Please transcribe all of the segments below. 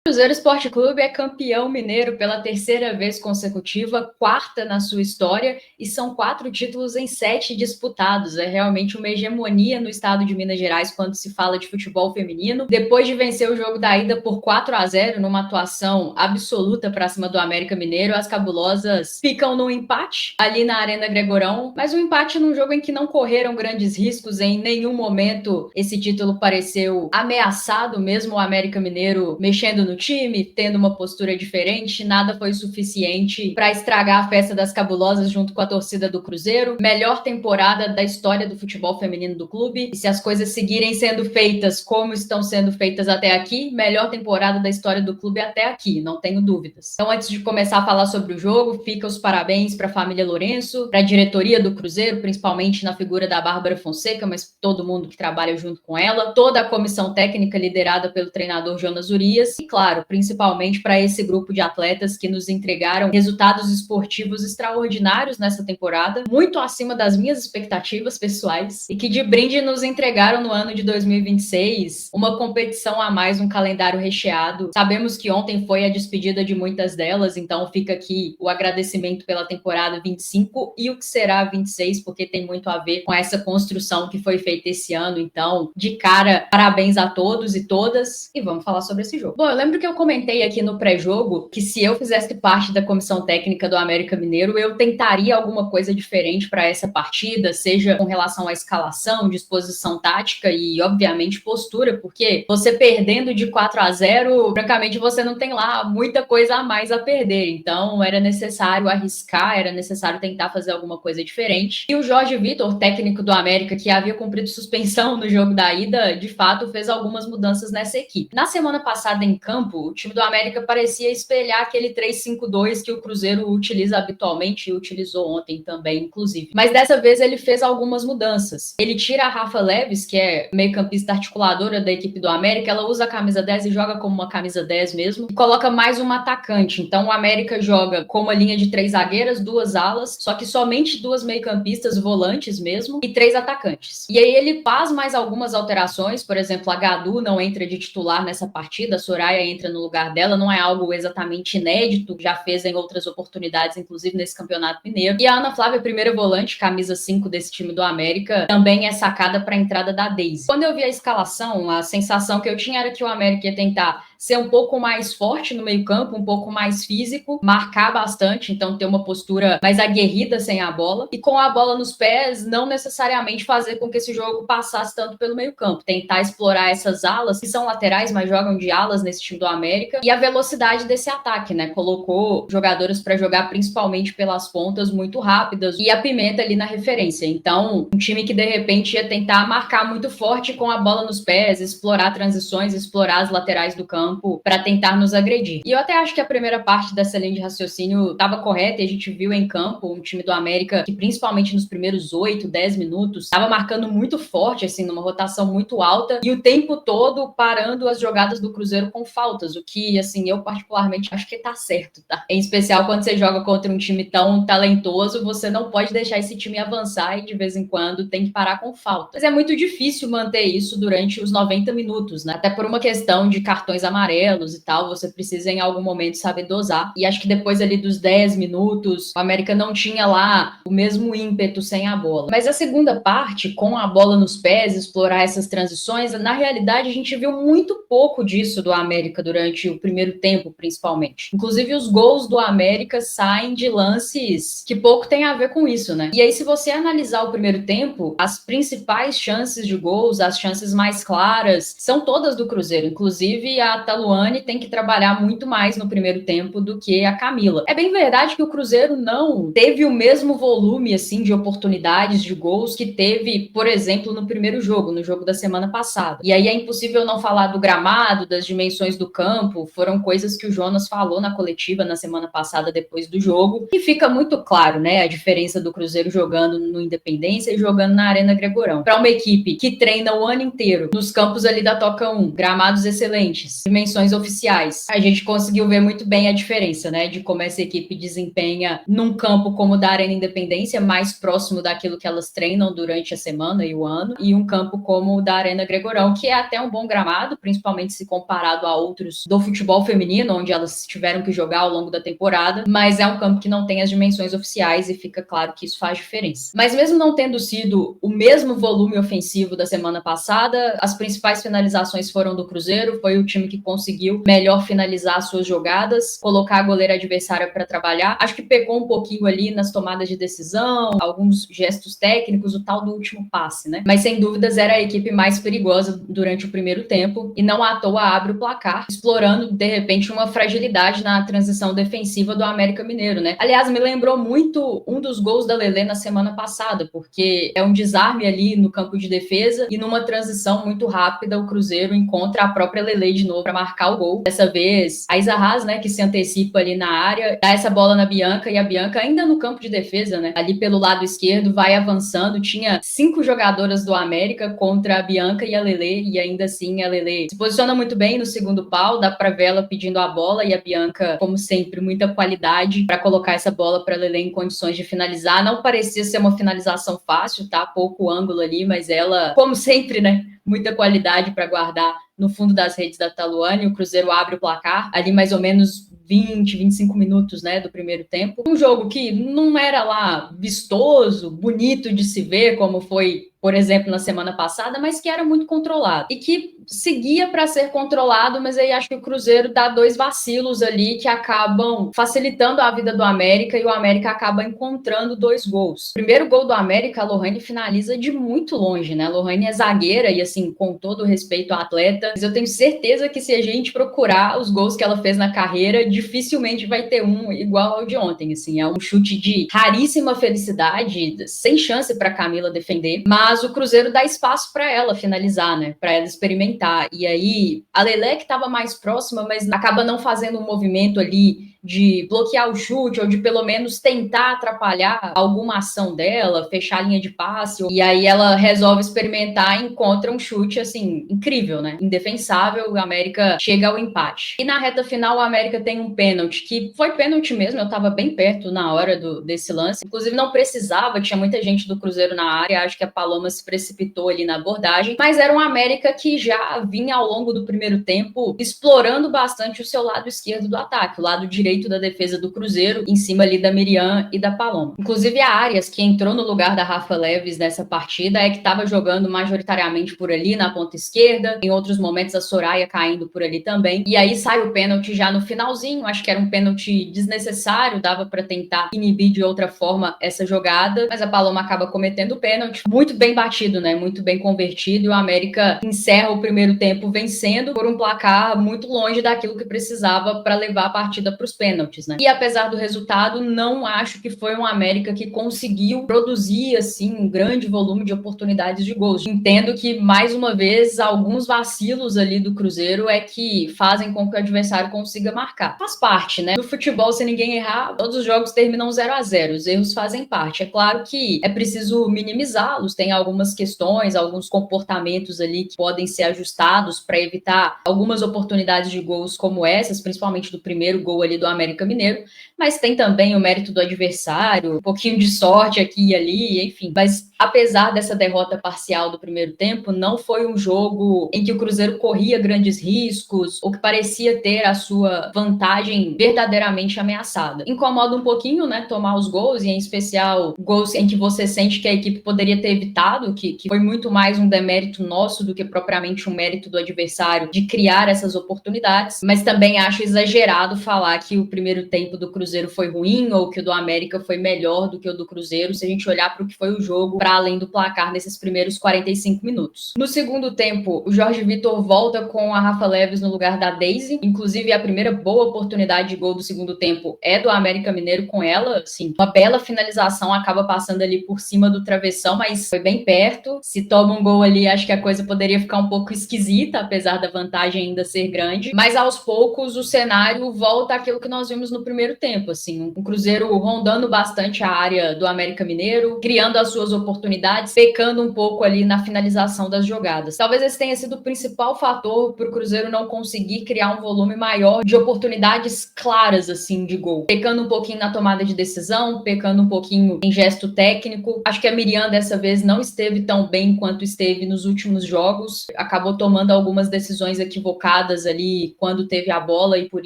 Cruzeiro Esporte Clube é campeão mineiro pela terceira vez consecutiva, quarta na sua história, e são 4 títulos em 7 disputados. É realmente uma hegemonia no estado de Minas Gerais quando se fala de futebol feminino. Depois de vencer o jogo da ida por 4-0, numa atuação absoluta para cima do América Mineiro, as cabulosas ficam no empate ali na Arena Gregorão, mas um empate num jogo em que não correram grandes riscos. Em nenhum momento esse título pareceu ameaçado, mesmo o América Mineiro mexendo no time, tendo uma postura diferente. Nada foi suficiente para estragar a festa das cabulosas junto com a torcida do Cruzeiro. Melhor temporada da história do futebol feminino do clube. E se as coisas seguirem sendo feitas como estão sendo feitas até aqui, melhor temporada da história do clube até aqui, não tenho dúvidas. Então, antes de começar a falar sobre o jogo, fica os parabéns para a família Lourenço, para a diretoria do Cruzeiro, principalmente na figura da Bárbara Fonseca, mas todo mundo que trabalha junto com ela, toda a comissão técnica liderada pelo treinador Jonas Urias, e claro, principalmente para esse grupo de atletas que nos entregaram resultados esportivos extraordinários nessa temporada, muito acima das minhas expectativas pessoais, e que de brinde nos entregaram no ano de 2026 uma competição a mais, um calendário recheado. Sabemos que ontem foi a despedida de muitas delas, então fica aqui o agradecimento pela temporada 25 e o que será 26, porque tem muito a ver com essa construção que foi feita esse ano. Então, de cara, parabéns a todos e todas, e vamos falar sobre esse jogo. Bom, eu lembro que eu comentei aqui no pré-jogo que se eu fizesse parte da comissão técnica do América Mineiro, eu tentaria alguma coisa diferente para essa partida, seja com relação à escalação, disposição tática e, obviamente, postura, porque você perdendo de 4-0, francamente, você não tem lá muita coisa a mais a perder. Então, era necessário arriscar, era necessário tentar fazer alguma coisa diferente. E o Jorge Vitor, técnico do América, que havia cumprido suspensão no jogo da ida, de fato, fez algumas mudanças nessa equipe. Na semana passada, em campo, o time do América parecia espelhar aquele 3-5-2 que o Cruzeiro utiliza habitualmente e utilizou ontem também, inclusive. Mas dessa vez ele fez algumas mudanças. Ele tira a Rafa Leves, que é meio-campista articuladora da equipe do América, ela usa a camisa 10 e joga como uma camisa 10 mesmo, e coloca mais uma atacante. Então o América joga com uma linha de 3 zagueiras, 2 alas, só que somente 2 meio-campistas, volantes mesmo, e 3 atacantes. E aí ele faz mais algumas alterações, por exemplo, a Gadu não entra de titular nessa partida, a Soraya entra no lugar dela, não é algo exatamente inédito, já fez em outras oportunidades, inclusive nesse Campeonato Mineiro. E a Ana Flávia, primeira volante, camisa 5 desse time do América, também é sacada para a entrada da Daisy. Quando eu vi a escalação, a sensação que eu tinha era que o América ia tentar ser um pouco mais forte no meio-campo, um pouco mais físico, marcar bastante, então ter uma postura mais aguerrida sem a bola, e com a bola nos pés, não necessariamente fazer com que esse jogo passasse tanto pelo meio-campo, tentar explorar essas alas, que são laterais, mas jogam de alas nesse time do América, e a velocidade desse ataque, né? Colocou jogadoras para jogar principalmente pelas pontas muito rápidas, e a Pimenta ali na referência. Então, um time que de repente ia tentar marcar muito forte com a bola nos pés, explorar transições, explorar as laterais do campo, para tentar nos agredir. E eu até acho que a primeira parte dessa linha de raciocínio estava correta, e a gente viu em campo um time do América que, principalmente nos primeiros 8, 10 minutos, estava marcando muito forte, assim, numa rotação muito alta, e o tempo todo parando as jogadas do Cruzeiro com faltas, o que, assim, eu particularmente acho que tá certo, tá? Em especial quando você joga contra um time tão talentoso, você não pode deixar esse time avançar e de vez em quando tem que parar com falta. Mas é muito difícil manter isso durante os 90 minutos, né? Até por uma questão de cartões amarelos e tal, você precisa em algum momento saber dosar. E acho que depois ali dos 10 minutos, o América não tinha lá o mesmo ímpeto sem a bola. Mas a segunda parte, com a bola nos pés, explorar essas transições, na realidade a gente viu muito pouco disso do América durante o primeiro tempo, principalmente. Inclusive os gols do América saem de lances que pouco tem a ver com isso, né? E aí, se você analisar o primeiro tempo, as principais chances de gols, as chances mais claras, são todas do Cruzeiro. Inclusive, a Taluane tem que trabalhar muito mais no primeiro tempo do que a Camila. É bem verdade que o Cruzeiro não teve o mesmo volume, assim, de oportunidades, de gols que teve, por exemplo, no primeiro jogo, no jogo da semana passada. E aí é impossível não falar do gramado, das dimensões do campo, foram coisas que o Jonas falou na coletiva na semana passada depois do jogo, e fica muito claro, né, a diferença do Cruzeiro jogando no Independência e jogando na Arena Gregorão. Para uma equipe que treina o ano inteiro nos campos ali da Toca 1, gramados excelentes, dimensões oficiais. A gente conseguiu ver muito bem a diferença, né, de como essa equipe desempenha num campo como o da Arena Independência, mais próximo daquilo que elas treinam durante a semana e o ano, e um campo como o da Arena Gregorão, que é até um bom gramado, principalmente se comparado a outros do futebol feminino, onde elas tiveram que jogar ao longo da temporada, mas é um campo que não tem as dimensões oficiais e fica claro que isso faz diferença. Mas mesmo não tendo sido o mesmo volume ofensivo da semana passada, as principais finalizações foram do Cruzeiro, foi o time que conseguiu melhor finalizar suas jogadas, colocar a goleira adversária para trabalhar. Acho que pecou um pouquinho ali nas tomadas de decisão, alguns gestos técnicos, o tal do último passe, né? Mas sem dúvidas era a equipe mais perigosa durante o primeiro tempo e não à toa abre o placar, explorando de repente uma fragilidade na transição defensiva do América Mineiro, né? Aliás, me lembrou muito um dos gols da Lelê na semana passada, porque é um desarme ali no campo de defesa e numa transição muito rápida o Cruzeiro encontra a própria Lelê de novo para marcar o gol. Dessa vez, a Isa Haas, né, que se antecipa ali na área, dá essa bola na Bianca e a Bianca ainda no campo de defesa, né, ali pelo lado esquerdo, vai avançando. Tinha 5 jogadoras do América contra a Bianca e a Lelê e ainda assim a Lelê se posiciona muito bem no segundo pau, dá para ver ela pedindo a bola e a Bianca, como sempre, muita qualidade para colocar essa bola para a Lelê em condições de finalizar. Não parecia ser uma finalização fácil, tá? Pouco ângulo ali, mas ela, como sempre, né, muita qualidade para guardar no fundo das redes da Taluane. O Cruzeiro abre o placar ali mais ou menos 25 minutos, né, do primeiro tempo. Um jogo que não era lá vistoso, bonito de se ver, como foi, por exemplo, na semana passada, mas que era muito controlado. E que seguia para ser controlado, mas aí acho que o Cruzeiro dá 2 vacilos ali que acabam facilitando a vida do América e o América acaba encontrando 2 gols. O primeiro gol do América, a Lohane finaliza de muito longe, né? A Lohane é zagueira e, assim, com todo o respeito à atleta, mas eu tenho certeza que se a gente procurar os gols que ela fez na carreira, dificilmente vai ter um igual ao de ontem, assim. É um chute de raríssima felicidade, sem chance para Camila defender, mas o Cruzeiro dá espaço para ela finalizar, né? Para ela experimentar. E aí, a Lelé que estava mais próxima, mas acaba não fazendo um movimento ali de bloquear o chute ou de pelo menos tentar atrapalhar alguma ação dela, fechar a linha de passe. E aí ela resolve experimentar e encontra um chute, assim, incrível, né? Indefensável, o América chega ao empate. E na reta final, o América tem um pênalti, que foi pênalti mesmo, eu tava bem perto na hora desse lance. Inclusive, não precisava, tinha muita gente do Cruzeiro na área, acho que a Paloma se precipitou ali na abordagem, mas era um América que já vinha ao longo do primeiro tempo explorando bastante o seu lado esquerdo do ataque, o lado direito da defesa do Cruzeiro, em cima ali da Miriam e da Paloma. Inclusive a Arias, que entrou no lugar da Rafa Leves nessa partida, é que estava jogando majoritariamente por ali, na ponta esquerda, em outros momentos a Soraya caindo por ali também, e aí sai o pênalti já no finalzinho, acho que era um pênalti desnecessário, dava para tentar inibir de outra forma essa jogada, mas a Paloma acaba cometendo o pênalti, muito bem batido, né, muito bem convertido, e o América encerra o primeiro tempo vencendo por um placar muito longe daquilo que precisava para levar a partida para os pênaltis, né? E apesar do resultado, não acho que foi um América que conseguiu produzir assim um grande volume de oportunidades de gols. Entendo que mais uma vez alguns vacilos ali do Cruzeiro é que fazem com que o adversário consiga marcar. Faz parte, né? No futebol, se ninguém errar, todos os jogos terminam 0-0. Os erros fazem parte. É claro que é preciso minimizá-los, tem algumas questões, alguns comportamentos ali que podem ser ajustados para evitar algumas oportunidades de gols como essas, principalmente do primeiro gol ali do América Mineiro, mas tem também o mérito do adversário, um pouquinho de sorte aqui e ali, enfim. Mas apesar dessa derrota parcial do primeiro tempo, não foi um jogo em que o Cruzeiro corria grandes riscos ou que parecia ter a sua vantagem verdadeiramente ameaçada. Incomoda um pouquinho, né, tomar os gols, e em especial gols em que você sente que a equipe poderia ter evitado, que foi muito mais um demérito nosso do que propriamente um mérito do adversário de criar essas oportunidades, mas também acho exagerado falar que o primeiro tempo do Cruzeiro foi ruim ou que o do América foi melhor do que o do Cruzeiro, se a gente olhar para o que foi o jogo, para além do placar nesses primeiros 45 minutos. No segundo tempo, o Jorge Vitor volta com a Rafa Leves no lugar da Daisy, inclusive a primeira boa oportunidade de gol do segundo tempo é do América Mineiro com ela, assim, uma bela finalização, acaba passando ali por cima do travessão, mas foi bem perto. Se toma um gol ali, acho que a coisa poderia ficar um pouco esquisita, apesar da vantagem ainda ser grande, mas aos poucos o cenário volta àquilo que nós vimos no primeiro tempo, assim, um Cruzeiro rondando bastante a área do América Mineiro, criando as suas oportunidades oportunidades, pecando um pouco ali na finalização das jogadas. Talvez esse tenha sido o principal fator para o Cruzeiro não conseguir criar um volume maior de oportunidades claras, assim, de gol. Pecando um pouquinho na tomada de decisão, pecando um pouquinho em gesto técnico. Acho que a Miriam dessa vez não esteve tão bem quanto esteve nos últimos jogos. Acabou tomando algumas decisões equivocadas ali quando teve a bola e por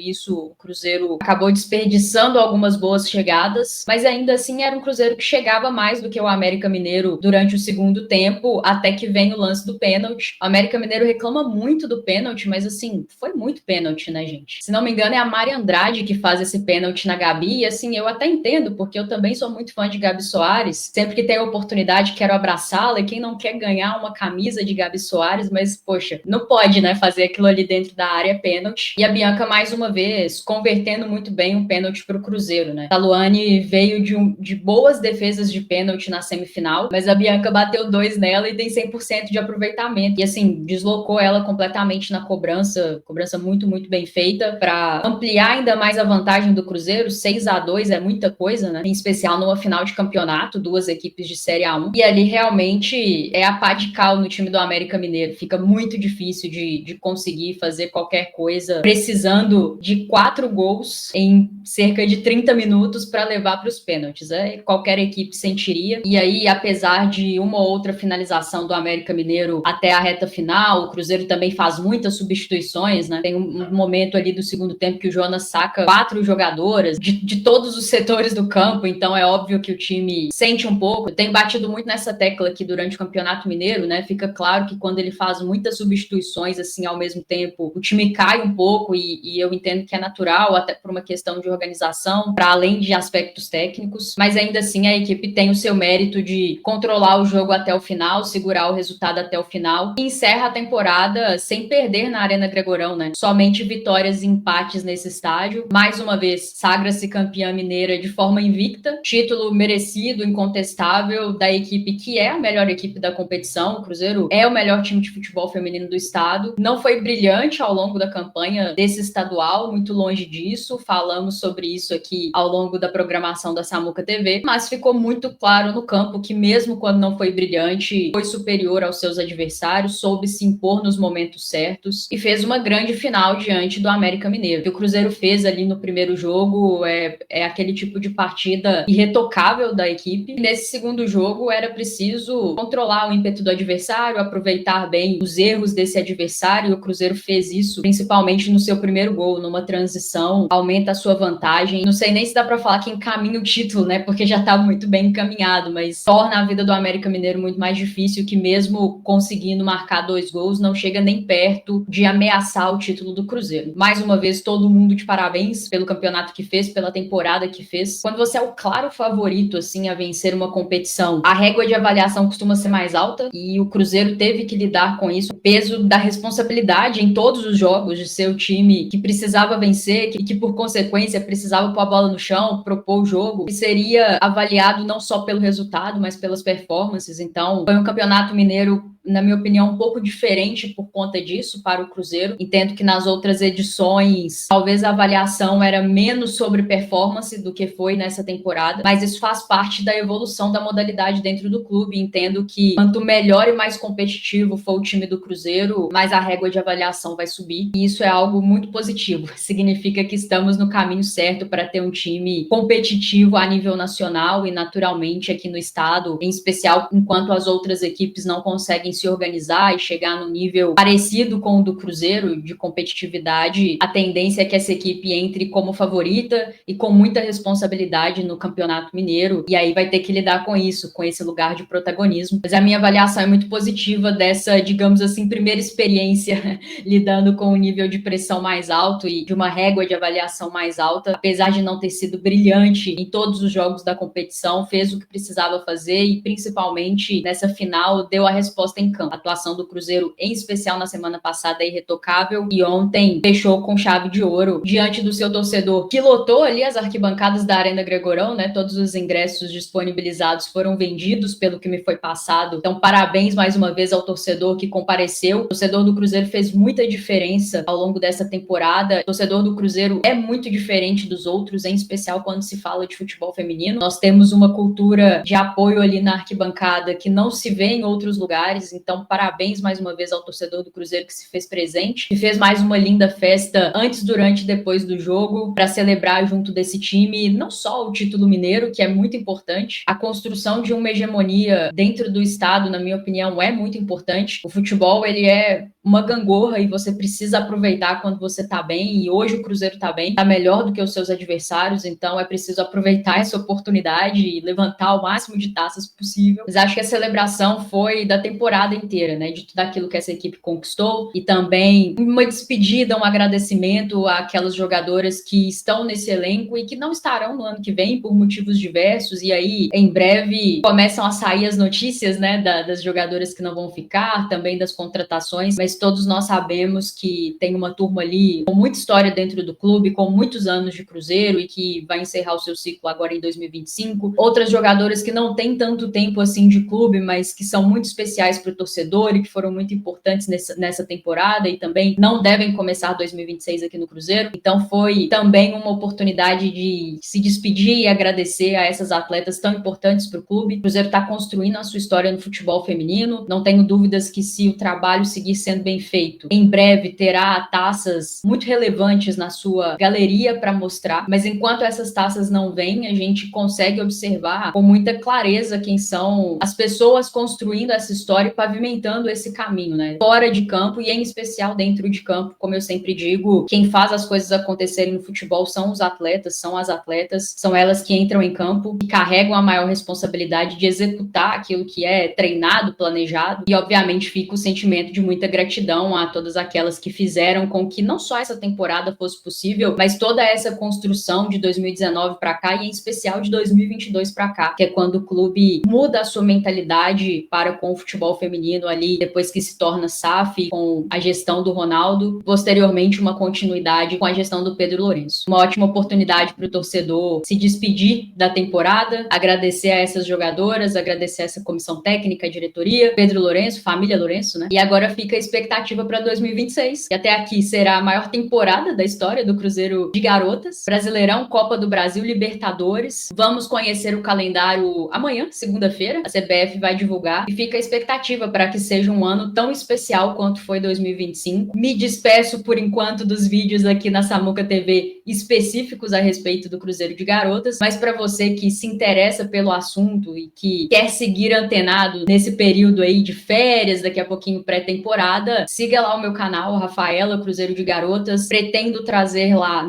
isso o Cruzeiro acabou desperdiçando algumas boas chegadas. Mas ainda assim era um Cruzeiro que chegava mais do que o América Mineiro durante o segundo tempo, até que vem o lance do pênalti. O América Mineiro reclama muito do pênalti, mas assim, foi muito pênalti, né, gente? Se não me engano, é a Mari Andrade que faz esse pênalti na Gabi, e assim, eu até entendo, porque eu também sou muito fã de Gabi Soares. Sempre que tem oportunidade, quero abraçá-la, e quem não quer ganhar uma camisa de Gabi Soares, mas, poxa, não pode, né, fazer aquilo ali dentro da área, pênalti. E a Bianca, mais uma vez, convertendo muito bem um pênalti para o Cruzeiro, né? A Luane veio de boas defesas de pênalti na semifinal, mas a Bianca bateu 2 nela e tem 100% de aproveitamento. E assim, deslocou ela completamente na cobrança muito, muito bem feita, para ampliar ainda mais a vantagem do Cruzeiro. 6-2 é muita coisa, né? Em especial numa final de campeonato, duas equipes de Série A1. E ali realmente é a pá de cal no time do América Mineiro. Fica muito difícil de conseguir fazer qualquer coisa, precisando de 4 gols em cerca de 30 minutos para levar para os pênaltis. Qualquer equipe sentiria. E aí, apesar de uma ou outra finalização do América Mineiro até a reta final, o Cruzeiro também faz muitas substituições, né? Tem um momento ali do segundo tempo que o Jonas saca 4 jogadoras de todos os setores do campo, então é óbvio que o time sente um pouco. Eu tenho batido muito nessa tecla aqui durante o Campeonato Mineiro, né? Fica claro que quando ele faz muitas substituições assim ao mesmo tempo, o time cai um pouco e eu entendo que é natural, até por uma questão de organização, para além de aspectos técnicos, mas ainda assim a equipe tem o seu mérito de controlar o jogo até o final, segurar o resultado até o final e encerra a temporada sem perder na Arena Gregorão, né? Somente vitórias e empates nesse estádio. Mais uma vez, sagra-se campeã mineira de forma invicta, título merecido, incontestável da equipe que é a melhor equipe da competição. O Cruzeiro é o melhor time de futebol feminino do estado. Não foi brilhante ao longo da campanha desse estadual, muito longe disso. Falamos sobre isso aqui ao longo da programação da Samuca TV, mas ficou muito claro no campo que mesmo quando não foi brilhante, foi superior aos seus adversários, soube se impor nos momentos certos e fez uma grande final diante do América Mineiro. O que o Cruzeiro fez ali no primeiro jogo é aquele tipo de partida irretocável da equipe. E nesse segundo jogo era preciso controlar o ímpeto do adversário, aproveitar bem os erros desse adversário, e o Cruzeiro fez isso principalmente no seu primeiro gol, numa transição, aumenta a sua vantagem. Não sei nem se dá para falar que encaminha o título, né, porque já tá muito bem encaminhado, mas torna a vida do América Mineiro muito mais difícil, que mesmo conseguindo marcar 2 gols, não chega nem perto de ameaçar o título do Cruzeiro. Mais uma vez, todo mundo de parabéns pelo campeonato que fez, pela temporada que fez. Quando você é o claro favorito, assim, a vencer uma competição, a régua de avaliação costuma ser mais alta, e o Cruzeiro teve que lidar com isso, o peso da responsabilidade em todos os jogos, de ser o time que precisava vencer, que por consequência precisava pôr a bola no chão, propor o jogo, e seria avaliado não só pelo resultado, mas pelas performances. Então, foi um campeonato mineiro, na minha opinião, um pouco diferente por conta disso para o Cruzeiro. Entendo que nas outras edições, talvez a avaliação era menos sobre performance do que foi nessa temporada, mas isso faz parte da evolução da modalidade dentro do clube. Entendo que quanto melhor e mais competitivo for o time do Cruzeiro, mais a régua de avaliação vai subir, e isso é algo muito positivo. Significa que estamos no caminho certo para ter um time competitivo a nível nacional e naturalmente aqui no estado, em especial enquanto as outras equipes não conseguem se organizar e chegar no nível parecido com o do Cruzeiro de competitividade. A tendência é que essa equipe entre como favorita e com muita responsabilidade no Campeonato Mineiro, e aí vai ter que lidar com isso, com esse lugar de protagonismo. Mas a minha avaliação é muito positiva dessa, digamos assim, primeira experiência lidando com um nível de pressão mais alto e de uma régua de avaliação mais alta. Apesar de não ter sido brilhante em todos os jogos da competição, fez o que precisava fazer e principalmente nessa final deu a resposta em campo. A atuação do Cruzeiro, em especial na semana passada, é irretocável e ontem fechou com chave de ouro diante do seu torcedor, que lotou ali as arquibancadas da Arena Gregorão, né? Todos os ingressos disponibilizados foram vendidos, pelo que me foi passado. Então, parabéns mais uma vez ao torcedor que compareceu. O torcedor do Cruzeiro fez muita diferença ao longo dessa temporada. O torcedor do Cruzeiro é muito diferente dos outros, em especial quando se fala de futebol feminino. Nós temos uma cultura de apoio ali na arquibancada que não se vê em outros lugares. Então, parabéns mais uma vez ao torcedor do Cruzeiro que se fez presente e fez mais uma linda festa antes, durante e depois do jogo para celebrar junto desse time não só o título mineiro, que é muito importante, a construção de uma hegemonia dentro do estado, na minha opinião, é muito importante. O futebol, ele é uma gangorra e você precisa aproveitar quando você tá bem, e hoje o Cruzeiro tá bem, tá melhor do que os seus adversários, então é preciso aproveitar essa oportunidade e levantar o máximo de taças possível. Mas acho que a celebração foi da temporada inteira, né, de tudo aquilo que essa equipe conquistou, e também uma despedida, um agradecimento àquelas jogadoras que estão nesse elenco e que não estarão no ano que vem por motivos diversos, e aí em breve começam a sair as notícias, né, das jogadoras que não vão ficar, também das contratações, mas todos nós sabemos que tem uma turma ali com muita história dentro do clube, com muitos anos de Cruzeiro e que vai encerrar o seu ciclo agora em 2025. Outras jogadoras que não têm tanto tempo assim de clube, mas que são muito especiais para o torcedor e que foram muito importantes nessa temporada e também não devem começar 2026 aqui no Cruzeiro. Então foi também uma oportunidade de se despedir e agradecer a essas atletas tão importantes para o clube. O Cruzeiro está construindo a sua história no futebol feminino. Não tenho dúvidas que, se o trabalho seguir sendo bem feito, em breve terá taças muito relevantes na sua galeria para mostrar. Mas enquanto essas taças não vêm, a gente consegue observar com muita clareza quem são as pessoas construindo essa história e pavimentando esse caminho, né? Fora de campo e em especial dentro de campo, como eu sempre digo, quem faz as coisas acontecerem no futebol são os atletas, são as atletas, são elas que entram em campo e carregam a maior responsabilidade de executar aquilo que é treinado, planejado, e obviamente fica o sentimento de muita gratidão a todas aquelas que fizeram com que não só essa temporada fosse possível, mas toda essa construção de 2019 para cá e em especial de 2022 para cá, que é quando o clube muda a sua mentalidade para com o futebol feminino ali, depois que se torna SAF, com a gestão do Ronaldo, posteriormente uma continuidade com a gestão do Pedro Lourenço. Uma ótima oportunidade para o torcedor se despedir da temporada, agradecer a essas jogadoras, agradecer a essa comissão técnica, a diretoria, Pedro Lourenço, família Lourenço, né? E agora fica a expectativa para 2026, que até aqui será a maior temporada da história do Cruzeiro de garotas. Brasileirão, Copa do Brasil, Libertadores. Vamos conhecer o calendário amanhã, segunda-feira. A CBF vai divulgar e fica a expectativa para que seja um ano tão especial quanto foi 2025. Me despeço por enquanto dos vídeos aqui na Samuca TV específicos a respeito do Cruzeiro de garotas, mas para você que se interessa pelo assunto e que quer seguir antenado nesse período aí de férias, daqui a pouquinho pré-temporada, siga lá o meu canal, Rafaela Cruzeiro de Garotas. Pretendo trazer lá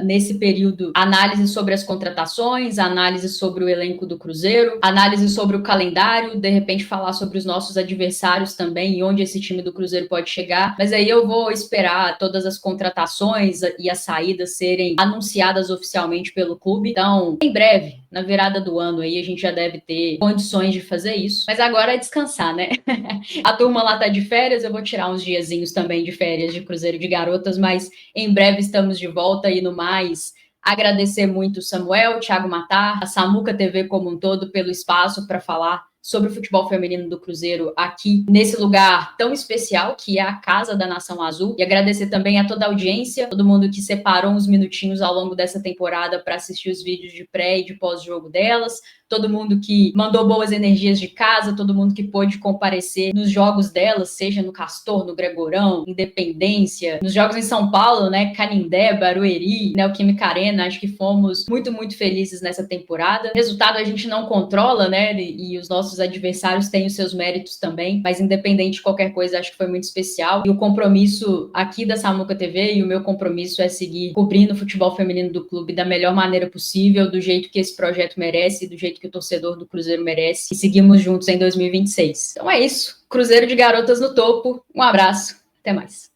nesse período análise sobre as contratações, análise sobre o elenco do Cruzeiro, análise sobre o calendário, de repente falar sobre os nossos adversários também e onde esse time do Cruzeiro pode chegar. Mas aí eu vou esperar todas as contratações e as saídas serem anunciadas oficialmente pelo clube. Então, em breve, na virada do ano aí, a gente já deve ter condições de fazer isso. Mas agora é descansar, né? A turma lá tá de férias, eu vou tirar uns diazinhos também de férias de Cruzeiro de Garotas, mas em breve estamos de volta. E no mais, agradecer muito o Samuel, o Thiago Matar, a Samuca TV como um todo pelo espaço para falar sobre o futebol feminino do Cruzeiro aqui nesse lugar tão especial que é a Casa da Nação Azul. E agradecer também a toda a audiência, todo mundo que separou uns minutinhos ao longo dessa temporada para assistir os vídeos de pré e de pós-jogo delas, todo mundo que mandou boas energias de casa, todo mundo que pôde comparecer nos jogos delas, seja no Castor, no Gregorão, Independência, nos jogos em São Paulo, né, Canindé, Barueri, Neoquímica Arena. Acho que fomos muito, muito felizes nessa temporada. Resultado a gente não controla, né, e os nossos adversários têm os seus méritos também, mas independente de qualquer coisa, acho que foi muito especial. E o compromisso aqui da Samuca TV e o meu compromisso é seguir cobrindo o futebol feminino do clube da melhor maneira possível, do jeito que esse projeto merece, do jeito que o torcedor do Cruzeiro merece, e seguimos juntos em 2026. Então é isso. Cruzeiro de Garotas no topo. Um abraço. Até mais.